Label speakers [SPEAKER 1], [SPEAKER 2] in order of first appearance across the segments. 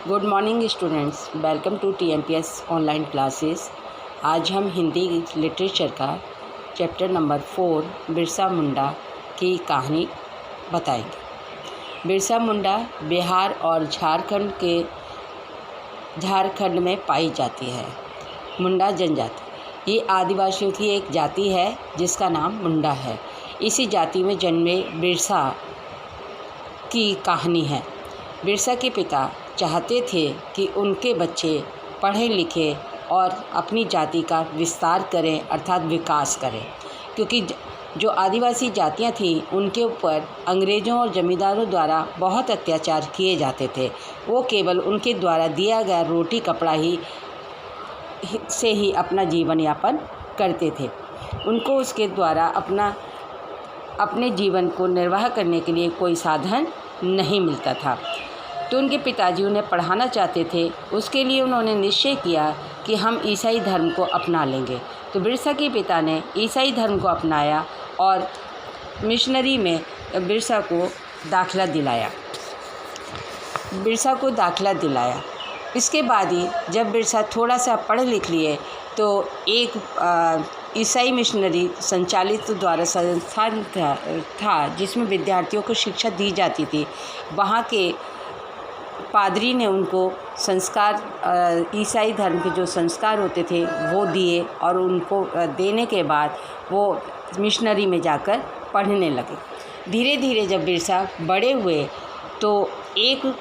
[SPEAKER 1] Good morning students, welcome to TMPS online classes. आज हम Hindi literature का चैप्टर नंबर 4 बिरसा मुंडा की कहानी बताएंगे। बिरसा मुंडा बिहार और झारखंड में पाई जाती है। मुंडा जनजाति ये आदिवासियों की एक जाति है जिसका नाम मुंडा है। इसी जाति में जन्मे बिरसा की कहानी है। बिरसा के पिता चाहते थे कि उनके बच्चे पढ़े लिखे और अपनी जाति का विस्तार करें अर्थात विकास करें, क्योंकि जो आदिवासी जातियां थीं उनके ऊपर अंग्रेज़ों और ज़मींदारों द्वारा बहुत अत्याचार किए जाते थे। वो केवल उनके द्वारा दिया गया रोटी कपड़ा से ही अपना जीवन यापन करते थे। उनको उसके द्वारा अपने जीवन को निर्वाह करने के लिए कोई साधन नहीं मिलता था। तो उनके पिताजी उन्हें पढ़ाना चाहते थे। उसके लिए उन्होंने निश्चय किया कि हम ईसाई धर्म को अपना लेंगे। तो बिरसा के पिता ने ईसाई धर्म को अपनाया और मिशनरी में बिरसा को दाखिला दिलाया। इसके बाद ही जब बिरसा थोड़ा सा पढ़ लिख लिए तो एक ईसाई मिशनरी संचालित द्वारा संस्थान था जिसमें विद्यार्थियों को शिक्षा दी जाती थी। वहाँ के पादरी ने उनको संस्कार ईसाई धर्म के जो संस्कार होते थे वो दिए और उनको देने के बाद वो मिशनरी में जाकर पढ़ने लगे। धीरे धीरे जब बिरसा बड़े हुए तो एक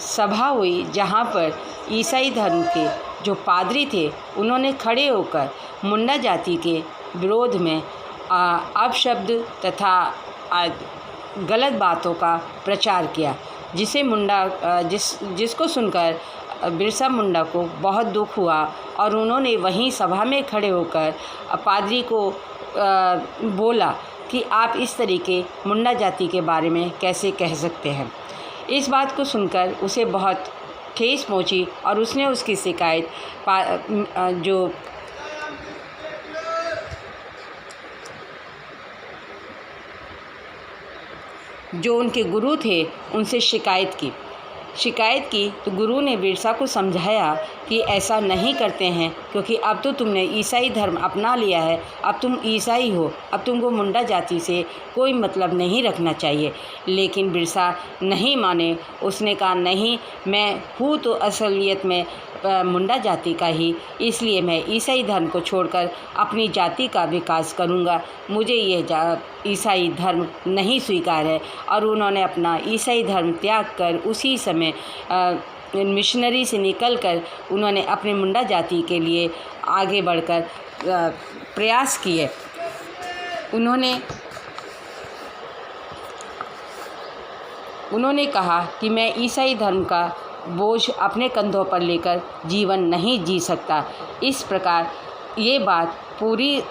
[SPEAKER 1] सभा हुई जहाँ पर ईसाई धर्म के जो पादरी थे उन्होंने खड़े होकर मुंडा जाति के विरोध में अपशब्द तथा गलत बातों का प्रचार किया, जिसको सुनकर बिरसा मुंडा को बहुत दुख हुआ और उन्होंने वहीं सभा में खड़े होकर पादरी को बोला कि आप इस तरीके मुंडा जाति के बारे में कैसे कह सकते हैं। इस बात को सुनकर उसे बहुत ठेस पहुंची और उसने उसकी शिकायत जो उनके गुरु थे उनसे शिकायत की तो गुरु ने बिरसा को समझाया कि ऐसा नहीं करते हैं, क्योंकि अब तो तुमने ईसाई धर्म अपना लिया है, अब तुम ईसाई हो, अब तुमको मुंडा जाति से कोई मतलब नहीं रखना चाहिए। लेकिन बिरसा नहीं माने। उसने कहा नहीं, मैं हूँ तो असलियत में मुंडा जाति का ही, इसलिए मैं ईसाई धर्म को छोड़कर अपनी जाति का विकास करूँगा। मुझे यह ईसाई धर्म नहीं स्वीकार है। और उन्होंने अपना ईसाई धर्म त्याग कर उसी समय मिशनरी से निकलकर उन्होंने अपने मुंडा जाति के लिए आगे बढ़कर प्रयास किए। उन्होंने कहा कि मैं ईसाई धर्म का बोझ अपने कंधों पर लेकर जीवन नहीं जी सकता। इस प्रकार ये बात पूरी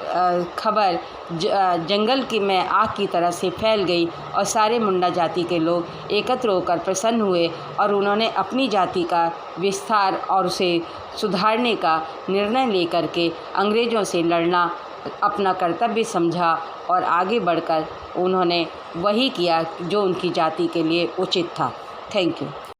[SPEAKER 1] खबर जंगल में आग की तरह से फैल गई और सारे मुंडा जाति के लोग एकत्र होकर प्रसन्न हुए और उन्होंने अपनी जाति का विस्तार और उसे सुधारने का निर्णय लेकर के अंग्रेज़ों से लड़ना अपना कर्तव्य समझा और आगे बढ़कर उन्होंने वही किया जो उनकी जाति के लिए उचित था। Thank you.